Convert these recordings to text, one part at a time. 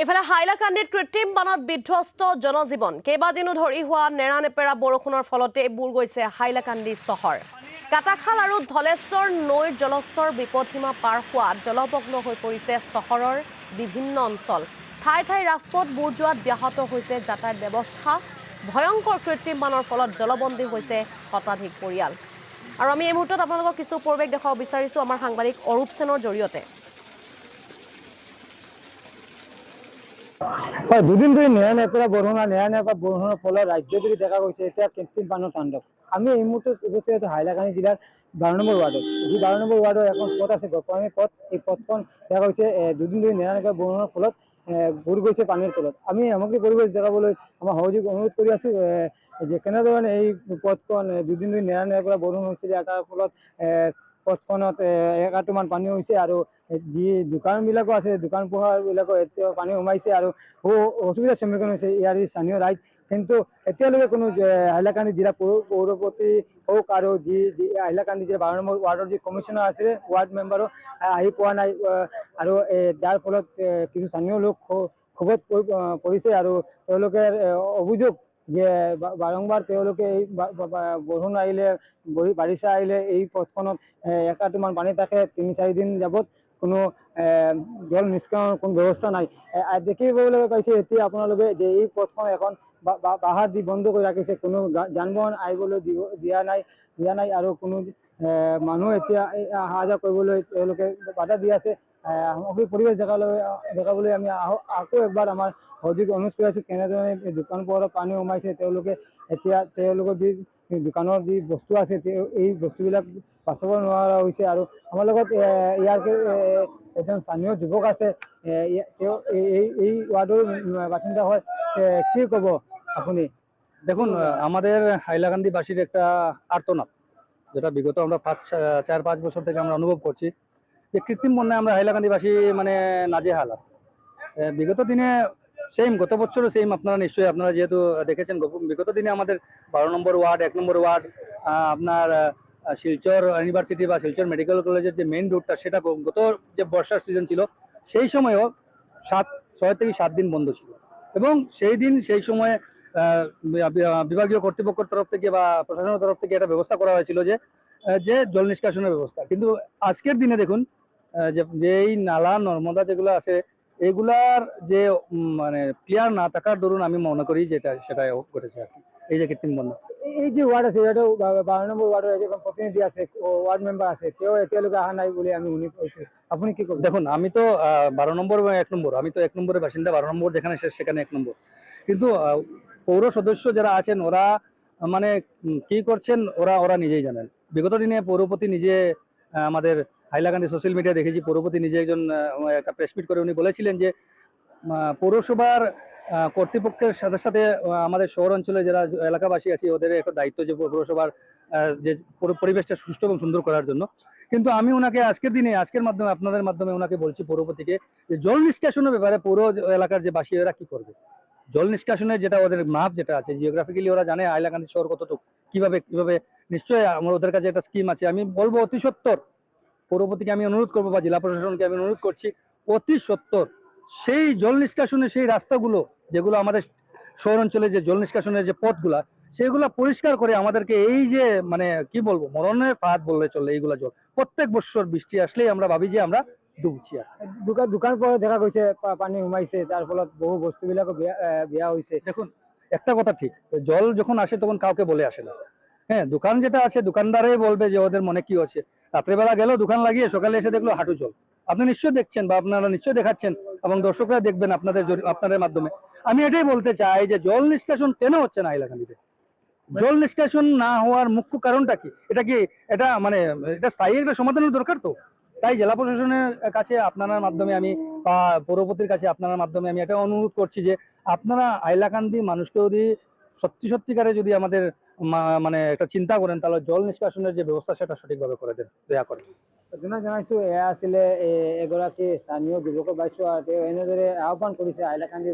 ইফালে হাইলাকান্দিত কৃত্ৰিম বানত বিধ্বস্ত জনজীৱন কেইবাদিনো ধৰি হোৱা নেৰানেপেৰা বৰষুণৰ ফলতে বুৰ গৈছে হাইলাকান্দি চহৰ। কাটাখাল আৰু ধলেশ্বৰ নৈৰ জলস্তৰ বিপদসীমা পাৰ হোৱাত জলমগ্ন হৈ পৰিছে চহৰৰ বিভিন্ন অঞ্চল। ঠাই ঠাই ৰাজপথ বুৰ যোৱাত ব্যাহত হৈছে যাতায়াত ব্যৱস্থা। ভয়ংকৰ কৃত্ৰিম বানৰ ফলত জলবন্দী হৈছে শতাধিক পৰিয়াল। আৰু আমি এই মুহূৰ্তত আপোনালোকক কিছু পৰিৱেশ দেখাব বিচাৰিছোঁ আমাৰ সাংবাদিক অৰূপ সেনৰ জৰিয়তে। হয়, দুদিন ধৰি নেৰানেপেৰা বৰষুণৰ ফলত ৰাজ্যজুৰি দেখা গৈছে এতিয়া কৃত্ৰিম বানৰ তাণ্ডৱ। আমি এই মুহূৰ্তত উপস্থিত হাইলাকান্দি জিলাৰ 12 নম্বৰ ৱাৰ্ডত, যি 12 নম্বৰ ৱাৰ্ডৰ এখন পথ আছে, গপাঙি পথ। এই পথখন দেখা গৈছে দুদিন ধৰি নেৰানেপেৰা বৰষুণৰ ফলত বুৰ গৈছে পানীৰ তলত। আমি সামগ্ৰিক পৰিৱেশ দেখাবলৈ আমাৰ সহযোগ অনুৰোধ কৰি আছো যে কেনেধৰণে এই পথখন দুদিন ধৰি নেৰানেপেৰা বৰষুণ হৈছিলে, তাৰ ফলত পথখনত একাটোমান পানী হৈছে আৰু যি দোকানবিলাকো আছে, দোকান পোহাৰবিলাকো এতিয়া পানী সোমাইছে আৰু বহু অসুবিধাৰ সন্মুখীন হৈছে ইয়াৰ স্থানীয় ৰাইজ। কিন্তু এতিয়ালৈকে কোনো হাইলাকান্দি জিলা পৌৰপতি হওক আৰু যি হাইলাকান্দি জিলা 12 নম্বৰ ৱাৰ্ডৰ যি কমিশ্যনাৰ আছিলে, ৱাৰ্ড মেম্বাৰো আহি পোৱা নাই। আৰু যাৰ ফলত কিছু স্থানীয় লোক ক্ষোভত পৰিছে আৰু তেওঁলোকে অভিযোগ যে বাৰম্বাৰ তেওঁলোকে এই বৰষুণ আহিলে, বাৰিষা আহিলে এই পথখনত একাটোমান পানী থাকে। 3-4 দিন যাবত কোনো জল নিষ্কাশনৰ কোনো ব্যৱস্থা নাই। দেখিবলৈ পাইছে এতিয়া আপোনালোকে যে এই পথখন এখন বাহাৰ দি বন্ধ কৰি ৰাখিছে, কোনো যান বাহন আহিবলৈ দিয়া নাই আৰু কোনো মানুহ এতিয়া অহা যোৱা কৰিবলৈ তেওঁলোকে বাধা দি আছে। সামগ্ৰিক পৰিৱেশ দেখাবলৈ আমি আকৌ একবাৰ আমাৰ সহযোগ অনুৰোধ কৰি আছো কেনেধৰণে দোকান পোহাৰত পানী সোমাইছে। তেওঁলোকৰ যি দোকানৰ যি বস্তু আছে এই বস্তুবিলাক বাচাব নোৱাৰা হৈছে। আৰু আমাৰ লগত ইয়াৰ এজন স্থানীয় যুৱক আছে, তেওঁ এই ৱাৰ্ডৰ বাসিন্দা হয়। কি ক'ব আপনি? দেখুন, আমাদের হাইলাকান্দিবাসীর একটা আর্তনাদ, যেটা বিগত আমরা 4-5 বছর থেকে আমরা অনুভব করছি যে কৃত্রিম বন্যায় আমরা হাইলাকান্দিবাসী মানে নাজেহাল। বিগত দিনে গত বছরও আপনারা নিশ্চয়ই আপনারা যেহেতু দেখেছেন, বিগত দিনে আমাদের 12 নম্বর ওয়ার্ড, 1 নম্বর ওয়ার্ড, আপনার শিলচর ইউনিভার্সিটি বা শিলচর মেডিকেল কলেজের যে মেইন রোডটা, সেটা গত যে বর্ষার সিজন ছিল সেই সময়ও 6 থেকে 7 দিন বন্ধ ছিল। এবং সেই সময়ে বিভাগীয় কর্তৃপক্ষের তরফ থেকে বা প্রশাসনের তরফ থেকে একটা ব্যবস্থা করা হয়েছিল যে জল নিষ্কাশনের ব্যবস্থা। কিন্তু আজকের দিনে দেখুন যে এই নালা নর্মদা যেগুলো আছে, এগুলার যে মানে ক্লিয়ার না থাকার দরুন আমি মনে করি যে সেটাই ঘটেছে আর কি, এই যে কৃত্রিম বন্যা। এই যে ওয়ার্ড আছে, এটা 12 নম্বর ওয়ার্ডের এখন প্রতিনিধি আছে, ওয়ার্ড মেম্বার আছে, তেওঁ এতিয়ালৈকে অহা নাই বলে আমি শুনি পাইছো। আপনি কি করবেন? দেখুন, আমি তো 12 নম্বর এবং 1 নম্বর, আমি তো 1 নম্বরের বাসিন্দা। 12 নম্বর যেখানে শেষ সেখানে 1 নম্বর। কিন্তু পৌর সদস্য যারা আছেন ওরা মানে কি করছেন ওরা নিজেই জানেন। বিগত দিনে পৌরপতি নিজে, আমাদের হাইলাকান্দি সোশ্যাল মিডিয়া দেখেছি, পৌরপতি নিজে একজন একটা প্রেস মিট করে উনি বলেছিলেন যে পৌরসভার কর্তৃপক্ষের সাথে সাথে আমাদের শহর অঞ্চলে যারা এলাকাবাসী আছে ওদের একটা দায়িত্ব যে পৌরসভার যে পরিবেশটা সুষ্ঠু এবং সুন্দর করার জন্য। কিন্তু আমি ওনাকে আজকের মাধ্যমে আপনাদের মাধ্যমে ওনাকে বলছি, পৌরপতিকে, যে জল নিষ্কাশনের ব্যাপারে পৌর এলাকার যে বাসিন্দারা কি করবে। জল নিষ্কাশনের যেটা ওদের মাপ যেটা আছে, জিওগ্রাফিক্যালি ওরা জানে হাইলাকান্দি শহর কতটুকু, কিভাবে নিশ্চয়ই আমার ওদের কাছে একটা স্কিম আছে। আমি বলবো অতি সত্বর পৌরপতিকে আমি অনুরোধ করবো বা জেলা প্রশাসনকে আমি অনুরোধ করছি, অতি সত্বর সেই জল নিষ্কাশনের সেই রাস্তাগুলো যেগুলো আমাদের শহর অঞ্চলে যে জল নিষ্কাশনের যে পথগুলা, সেগুলা পরিষ্কার করে আমাদেরকে এই যে মানে কি বলবো মরণের ফাঁদ বললে চলে, এইগুলা জল প্রত্যেক বছর বৃষ্টি আসলেই আমরা ভাবি যে আমরা ডুবছি। আর দোকান পরে দেখা গৈছে পানি সোমাইছে, যার ফলত বহু বস্তুবিলাকো বেয়া হয়েছে। দেখুন, একটা কথা ঠিক, জল যখন আসে তখন কাউকে বলে আসে না। হ্যাঁ, দোকান যেটা আছে দোকানদারাই বলবে যে ওদের মনে কি হচ্ছে। রাত্রেবেলা গেল দোকান লাগিয়ে, সকালে এসে দেখলো হাঁটু জল। আপনি নিশ্চয় দেখছেন বা আপনারা নিশ্চয় দেখাচ্ছেন এবং দর্শকরা দেখবেন আপনাদের মাধ্যমে। আমি এটাই বলতে চাই যে জল নিষ্কাশন কেন হচ্ছে না হাইলাকান্দিতে? জল নিষ্কাশন না হওয়ার মুখ্য কারণটা কি? এটা মানে এটা স্থায়ী একটা সমাধানের দরকার। তো তাই জেলা প্রশাসনের কাছে আপনার মাধ্যমে আমি বা পৌরপতির কাছে আপনার মাধ্যমে আমি এটা অনুরোধ করছি যে আপনারা হাইলাকান্দি মানুষকে যদি সত্যিকারে যদি আমাদের মানে একটা চিন্তা করেন, তাহলে জল নিষ্কাশনের যে ব্যবস্থা সেটা সঠিকভাবে করে দেন, দয়া করে। জনাইছো এয়া আছিলে এগৰাকী স্থানীয় যুৱকৰ বাক্য আৰু তেওঁ এনেদৰে আহ্বান কৰিছে হাইলাকান্দি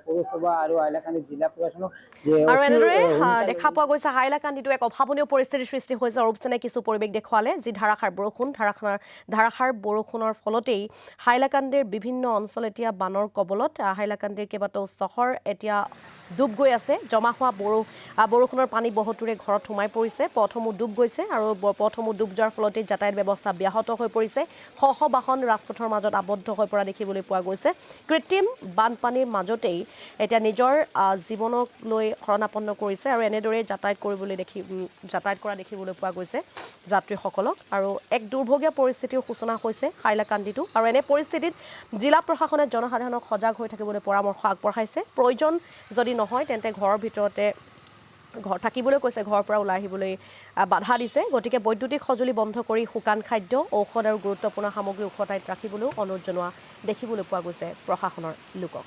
পৌৰসভা আৰু হাইলাকান্দি জিলা প্ৰশাসনক যে আৰু অতি এনেদৰে সোনকালে দেখা পোৱা গৈছে হাইলাকান্দিটো এক অভাৱনীয় পৰিস্থিতিৰ সৃষ্টি হৈছে। অৰূপ সেনে কিছু পৰিৱেশ দেখুৱালে যি ধাৰাসাৰ বৰষুণৰ ফলতেই হাইলাকান্দিৰ বিভিন্ন অঞ্চল এতিয়া বানৰ কবলত। হাইলাকান্দিৰ কেইবাটাও চহৰ এতিয়া ডুব গৈ আছে। জমা হোৱা বৰষুণৰ পানী বহুতোৰে ঘৰত সোমাই পৰিছে। পথসমূহ ডুব গৈছে আৰু পথসমূহ ডুব যোৱাৰ ফলতেই যাতায়াত ব্যৱস্থা ব্যাহত হৈ পৰিছে। শ শ বাহন ৰাজপথৰ মাজত আবদ্ধ হৈ পৰা দেখিবলৈ পোৱা গৈছে। কৃত্ৰিম বানপানীৰ মাজতেই এতিয়া নিজৰ জীৱনক লৈ শৰণাপন্ন কৰিছে আৰু এনেদৰে যাতায়াত কৰা দেখিবলৈ পোৱা গৈছে যাত্ৰীসকলক। আৰু এক দুৰ্ভগীয়া পৰিস্থিতিৰ সূচনা হৈছে হাইলাকান্দিতো। আৰু এনে পৰিস্থিতিত জিলা প্ৰশাসনে জনসাধাৰণক সজাগ হৈ থাকিবলৈ পৰামৰ্শ আগবঢ়াইছে। প্ৰয়োজন যদি নহয় তেন্তে ঘৰৰ ভিতৰতে থাকিবলৈ কৈছে, ঘৰৰ পৰা ওলাই আহিবলৈ বাধা দিছে। গতিকে বৈদ্যুতিক সঁজুলি বন্ধ কৰি শুকান খাদ্য, ঔষধ আৰু গুৰুত্বপূৰ্ণ সামগ্ৰী ওখ ঠাইত ৰাখিবলৈও অনুৰোধ জনোৱা দেখিবলৈ পোৱা গৈছে প্ৰশাসনৰ লোকক।